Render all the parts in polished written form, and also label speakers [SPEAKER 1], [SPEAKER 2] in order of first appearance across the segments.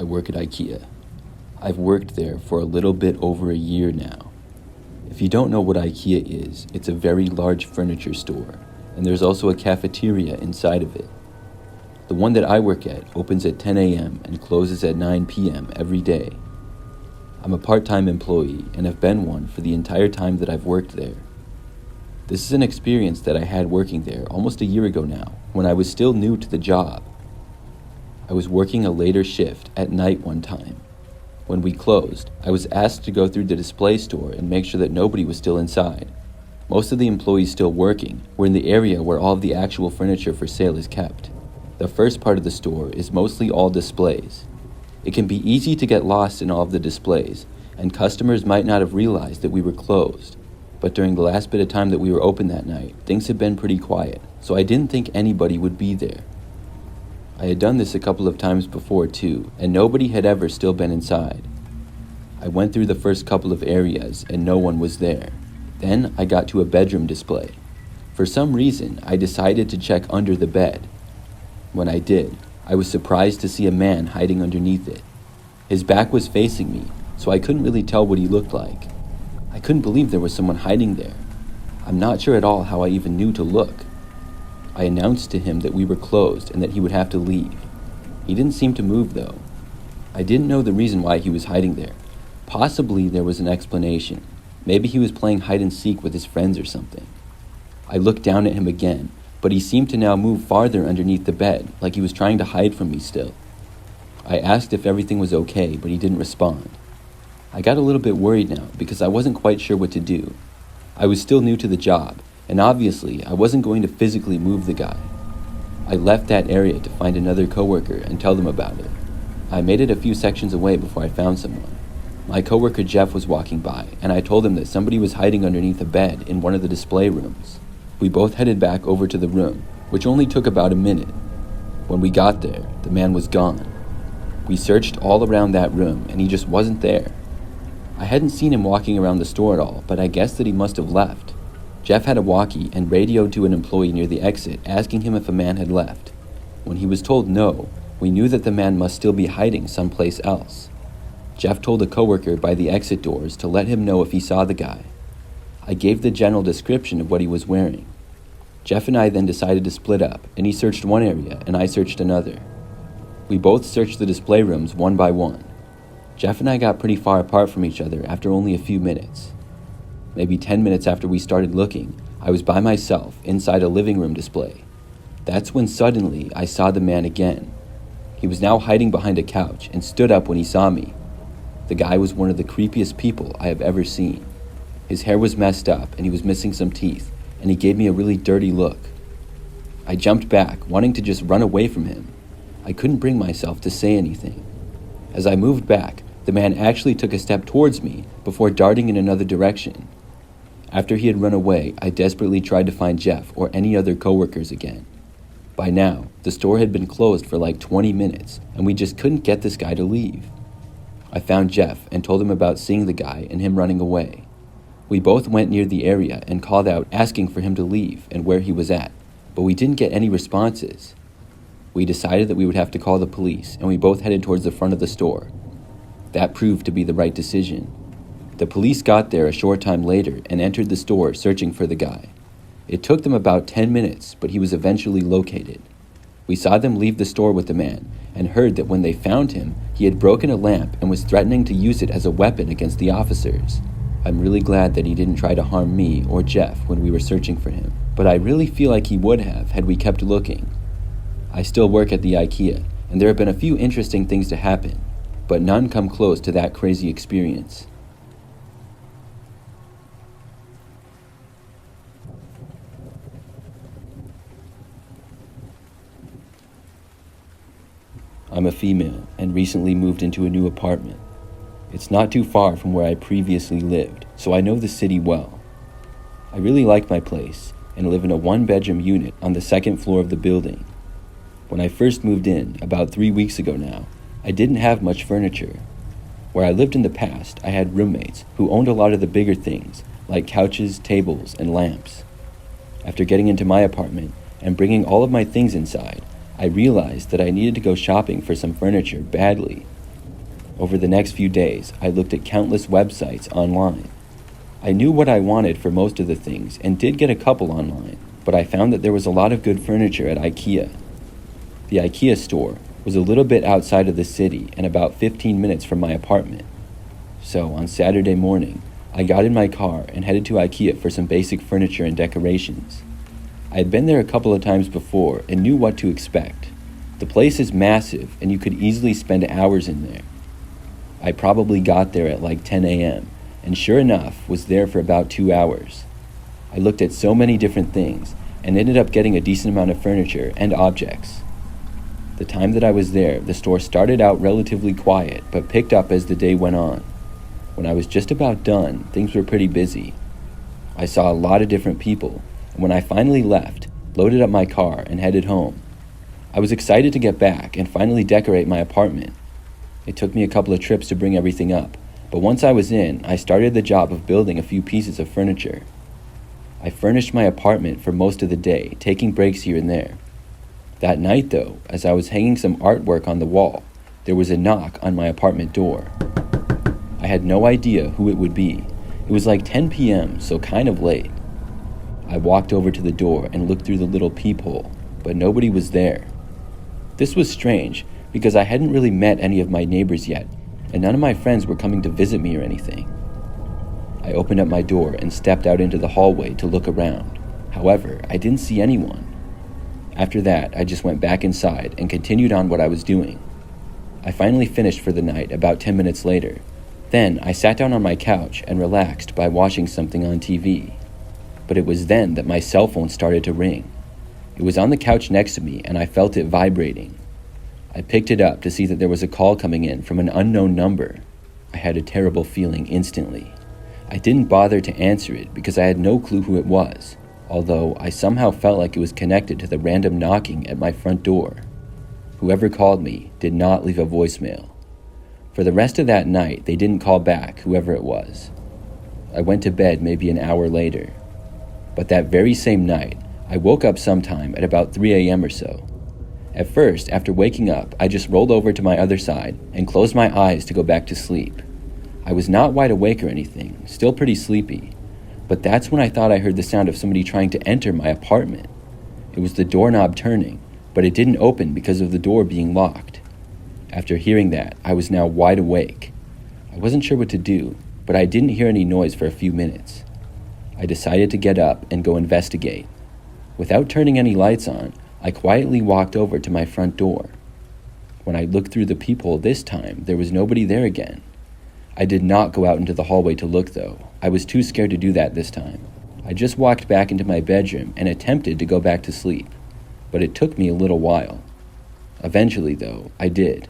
[SPEAKER 1] I work at IKEA. I've worked there for a little bit over a year now. If you don't know what IKEA is, it's a very large furniture store, and there's also a cafeteria inside of it. The one that I work at opens at 10 a.m. and closes at 9 p.m. every day. I'm a part-time employee and have been one for the entire time that I've worked there. This is an experience that I had working there almost a year ago now, when I was still new to the job. I was working a later shift at night one time. When we closed, I was asked to go through the display store and make sure that nobody was still inside. Most of the employees still working were in the area where all of the actual furniture for sale is kept. The first part of the store is mostly all displays. It can be easy to get lost in all of the displays, and customers might not have realized that we were closed. But during the last bit of time that we were open that night, things had been pretty quiet, so I didn't think anybody would be there. I had done this a couple of times before too, and nobody had ever still been inside. I went through the first couple of areas and no one was there. Then I got to a bedroom display. For some reason, I decided to check under the bed. When I did, I was surprised to see a man hiding underneath it. His back was facing me, so I couldn't really tell what he looked like. I couldn't believe there was someone hiding there. I'm not sure at all how I even knew to look. I announced to him that we were closed and that he would have to leave. He didn't seem to move though. I didn't know the reason why he was hiding there. Possibly there was an explanation. Maybe he was playing hide and seek with his friends or something. I looked down at him again, but he seemed to now move farther underneath the bed, like he was trying to hide from me still. I asked if everything was okay, but he didn't respond. I got a little bit worried now because I wasn't quite sure what to do. I was still new to the job, and obviously I wasn't going to physically move the guy. I left that area to find another coworker and tell them about it. I made it a few sections away before I found someone. My coworker Jeff was walking by, and I told him that somebody was hiding underneath a bed in one of the display rooms. We both headed back over to the room, which only took about a minute. When we got there, the man was gone. We searched all around that room, and he just wasn't there. I hadn't seen him walking around the store at all, but I guessed that he must have left. Jeff had a walkie and radioed to an employee near the exit, asking him if a man had left. When he was told no, we knew that the man must still be hiding someplace else. Jeff told a coworker by the exit doors to let him know if he saw the guy. I gave the general description of what he was wearing. Jeff and I then decided to split up, and he searched one area and I searched another. We both searched the display rooms one by one. Jeff and I got pretty far apart from each other after only a few minutes. Maybe 10 minutes after we started looking, I was by myself inside a living room display. That's when suddenly I saw the man again. He was now hiding behind a couch and stood up when he saw me. The guy was one of the creepiest people I have ever seen. His hair was messed up and he was missing some teeth, and he gave me a really dirty look. I jumped back, wanting to just run away from him. I couldn't bring myself to say anything. As I moved back, the man actually took a step towards me before darting in another direction. After he had run away, I desperately tried to find Jeff or any other coworkers again. By now, the store had been closed for like 20 minutes, and we just couldn't get this guy to leave. I found Jeff and told him about seeing the guy and him running away. We both went near the area and called out asking for him to leave and where he was at, but we didn't get any responses. We decided that we would have to call the police, and we both headed towards the front of the store. That proved to be the right decision. The police got there a short time later and entered the store searching for the guy. It took them about 10 minutes, but he was eventually located. We saw them leave the store with the man and heard that when they found him, he had broken a lamp and was threatening to use it as a weapon against the officers. I'm really glad that he didn't try to harm me or Jeff when we were searching for him, but I really feel like he would have had we kept looking. I still work at the IKEA, and there have been a few interesting things to happen, but none come close to that crazy experience. I'm a female and recently moved into a new apartment. It's not too far from where I previously lived, so I know the city well. I really like my place and live in a one-bedroom unit on the second floor of the building. When I first moved in, about 3 weeks ago now, I didn't have much furniture. Where I lived in the past, I had roommates who owned a lot of the bigger things, like couches, tables, and lamps. After getting into my apartment and bringing all of my things inside, I realized that I needed to go shopping for some furniture badly, Over the next few days, I looked at countless websites online. I knew what I wanted for most of the things and did get a couple online, but I found that there was a lot of good furniture at IKEA. The IKEA store was a little bit outside of the city and about 15 minutes from my apartment. So on Saturday morning, I got in my car and headed to IKEA for some basic furniture and decorations. I had been there a couple of times before and knew what to expect. The place is massive and you could easily spend hours in there. I probably got there at like 10 a.m. and sure enough was there for about 2 hours. I looked at so many different things and ended up getting a decent amount of furniture and objects. The time that I was there, the store started out relatively quiet but picked up as the day went on. When I was just about done, things were pretty busy. I saw a lot of different people, and when I finally left, loaded up my car and headed home. I was excited to get back and finally decorate my apartment. It took me a couple of trips to bring everything up, but once I was in, I started the job of building a few pieces of furniture. I furnished my apartment for most of the day, taking breaks here and there. That night though, as I was hanging some artwork on the wall, there was a knock on my apartment door. I had no idea who it would be. It was like 10 p.m., so kind of late. I walked over to the door and looked through the little peephole, but nobody was there. This was strange because I hadn't really met any of my neighbors yet, and none of my friends were coming to visit me or anything. I opened up my door and stepped out into the hallway to look around. However, I didn't see anyone. After that, I just went back inside and continued on what I was doing. I finally finished for the night about 10 minutes later. Then I sat down on my couch and relaxed by watching something on TV. But it was then that my cell phone started to ring. It was on the couch next to me and I felt it vibrating. I picked it up to see that there was a call coming in from an unknown number. I had a terrible feeling instantly. I didn't bother to answer it because I had no clue who it was, although I somehow felt like it was connected to the random knocking at my front door. Whoever called me did not leave a voicemail. For the rest of that night, they didn't call back, whoever it was. I went to bed maybe an hour later. But that very same night, I woke up sometime at about 3 a.m. or so. At first, after waking up, I just rolled over to my other side and closed my eyes to go back to sleep. I was not wide awake or anything, still pretty sleepy. But that's when I thought I heard the sound of somebody trying to enter my apartment. It was the doorknob turning, but it didn't open because of the door being locked. After hearing that, I was now wide awake. I wasn't sure what to do, but I didn't hear any noise for a few minutes. I decided to get up and go investigate. Without turning any lights on, I quietly walked over to my front door. When I looked through the peephole this time, there was nobody there again. I did not go out into the hallway to look though. I was too scared to do that this time. I just walked back into my bedroom and attempted to go back to sleep, but it took me a little while. Eventually though, I did.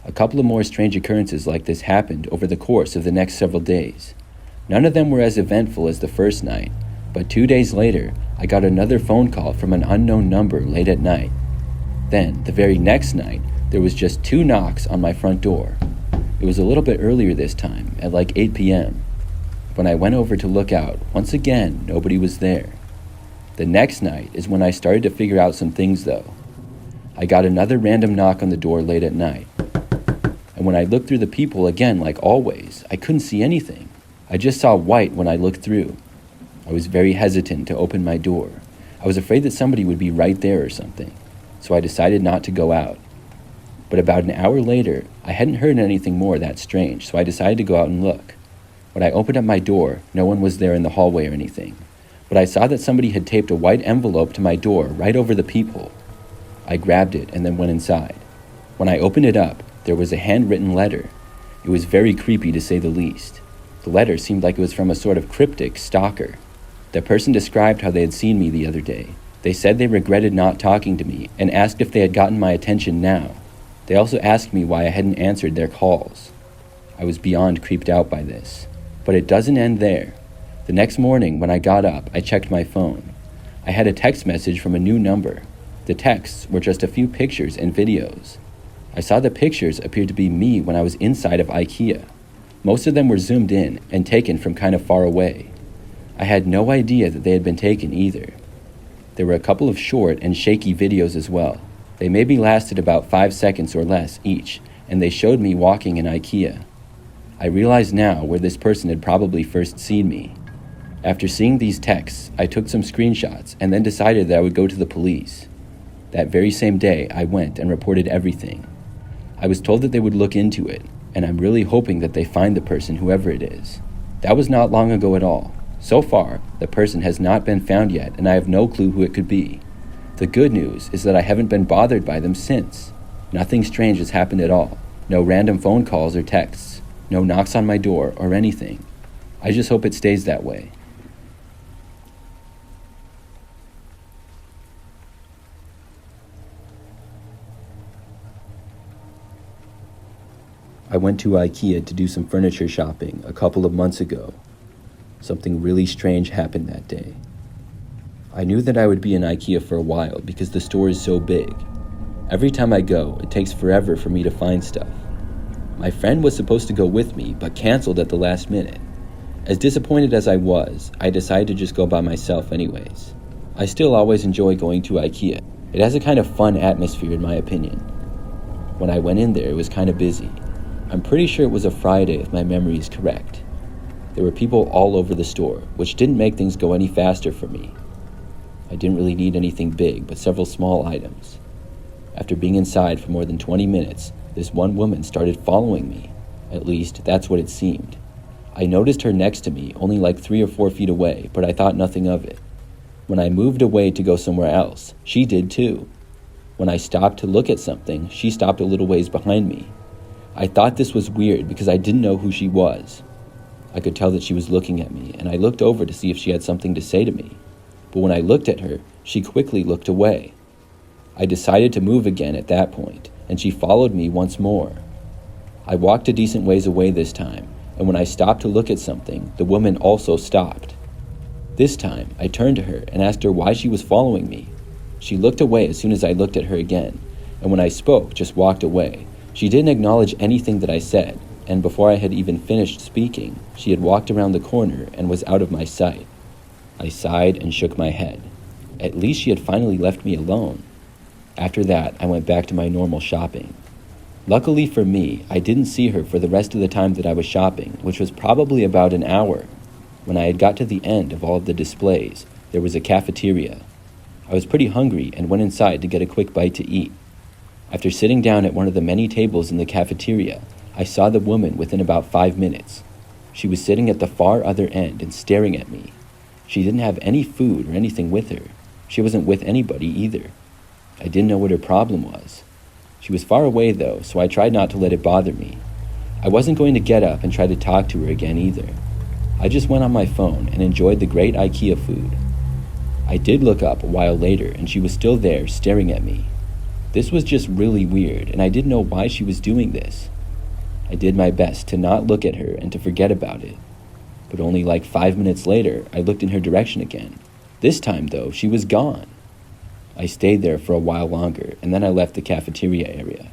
[SPEAKER 1] A couple of more strange occurrences like this happened over the course of the next several days. None of them were as eventful as the first night, but 2 days later, I got another phone call from an unknown number late at night. Then, the very next night, there was just 2 knocks on my front door. It was a little bit earlier this time, at like 8 p.m. When I went over to look out, once again, nobody was there. The next night is when I started to figure out some things though. I got another random knock on the door late at night. And when I looked through the peephole again, like always, I couldn't see anything. I just saw white when I looked through. I was very hesitant to open my door. I was afraid that somebody would be right there or something, so I decided not to go out. But about an hour later, I hadn't heard anything more that strange, so I decided to go out and look. When I opened up my door, no one was there in the hallway or anything, but I saw that somebody had taped a white envelope to my door right over the peephole. I grabbed it and then went inside. When I opened it up, there was a handwritten letter. It was very creepy to say the least. The letter seemed like it was from a sort of cryptic stalker. The person described how they had seen me the other day. They said they regretted not talking to me and asked if they had gotten my attention now. They also asked me why I hadn't answered their calls. I was beyond creeped out by this. But it doesn't end there. The next morning when I got up, I checked my phone. I had a text message from a new number. The texts were just a few pictures and videos. I saw the pictures appeared to be me when I was inside of IKEA. Most of them were zoomed in and taken from kind of far away. I had no idea that they had been taken either. There were a couple of short and shaky videos as well. They maybe lasted about 5 seconds or less each, and they showed me walking in IKEA. I realize now where this person had probably first seen me. After seeing these texts, I took some screenshots and then decided that I would go to the police. That very same day, I went and reported everything. I was told that they would look into it, and I'm really hoping that they find the person, whoever it is. That was not long ago at all. So far, the person has not been found yet, and I have no clue who it could be. The good news is that I haven't been bothered by them since. Nothing strange has happened at all. No random phone calls or texts. No knocks on my door or anything. I just hope it stays that way. I went to IKEA to do some furniture shopping a couple of months ago. Something really strange happened that day. I knew that I would be in IKEA for a while because the store is so big. Every time I go, it takes forever for me to find stuff. My friend was supposed to go with me, but canceled at the last minute. As disappointed as I was, I decided to just go by myself anyways. I still always enjoy going to IKEA. It has a kind of fun atmosphere in my opinion. When I went in there, it was kind of busy. I'm pretty sure it was a Friday if my memory is correct. There were people all over the store, which didn't make things go any faster for me. I didn't really need anything big, but several small items. After being inside for more than 20 minutes, this one woman started following me. At least, that's what it seemed. I noticed her next to me, only like 3 or 4 feet away, but I thought nothing of it. When I moved away to go somewhere else, she did too. When I stopped to look at something, she stopped a little ways behind me. I thought this was weird because I didn't know who she was. I could tell that she was looking at me, and I looked over to see if she had something to say to me. But when I looked at her, she quickly looked away. I decided to move again at that point, and she followed me once more. I walked a decent ways away this time, and when I stopped to look at something, the woman also stopped. This time, I turned to her and asked her why she was following me. She looked away as soon as I looked at her again, and when I spoke, just walked away. She didn't acknowledge anything that I said, and before I had even finished speaking, she had walked around the corner and was out of my sight. I sighed and shook my head. At least she had finally left me alone. After that, I went back to my normal shopping. Luckily for me, I didn't see her for the rest of the time that I was shopping, which was probably about an hour. When I had got to the end of all of the displays, there was a cafeteria. I was pretty hungry and went inside to get a quick bite to eat. After sitting down at one of the many tables in the cafeteria, I saw the woman within about 5 minutes. She was sitting at the far other end and staring at me. She didn't have any food or anything with her. She wasn't with anybody either. I didn't know what her problem was. She was far away though, so I tried not to let it bother me. I wasn't going to get up and try to talk to her again either. I just went on my phone and enjoyed the great IKEA food. I did look up a while later and she was still there staring at me. This was just really weird, and I didn't know why she was doing this. I did my best to not look at her and to forget about it. But only like 5 minutes later, I looked in her direction again. This time, though, she was gone. I stayed there for a while longer, and then I left the cafeteria area.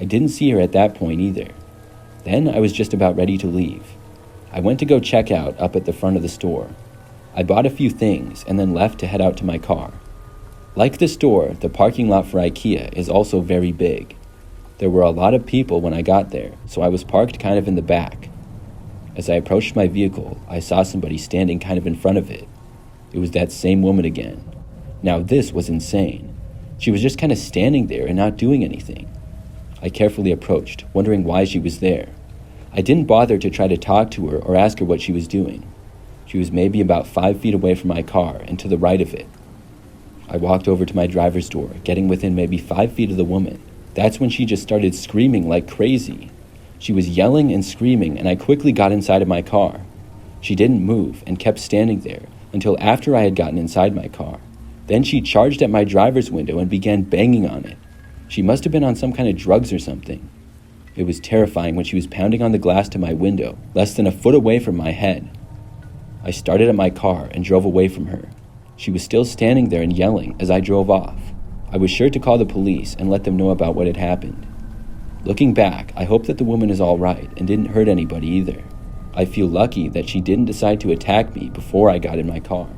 [SPEAKER 1] I didn't see her at that point either. Then I was just about ready to leave. I went to go check out up at the front of the store. I bought a few things and then left to head out to my car. Like the store, the parking lot for IKEA is also very big. There were a lot of people when I got there, so I was parked kind of in the back. As I approached my vehicle, I saw somebody standing kind of in front of it. It was that same woman again. Now this was insane. She was just kind of standing there and not doing anything. I carefully approached, wondering why she was there. I didn't bother to try to talk to her or ask her what she was doing. She was maybe about 5 feet away from my car and to the right of it. I walked over to my driver's door, getting within maybe 5 feet of the woman. That's when she just started screaming like crazy. She was yelling and screaming, and I quickly got inside of my car. She didn't move and kept standing there until after I had gotten inside my car. Then she charged at my driver's window and began banging on it. She must have been on some kind of drugs or something. It was terrifying when she was pounding on the glass to my window, less than a foot away from my head. I started at my car and drove away from her. She was still standing there and yelling as I drove off. I was sure to call the police and let them know about what had happened. Looking back, I hope that the woman is all right and didn't hurt anybody either. I feel lucky that she didn't decide to attack me before I got in my car.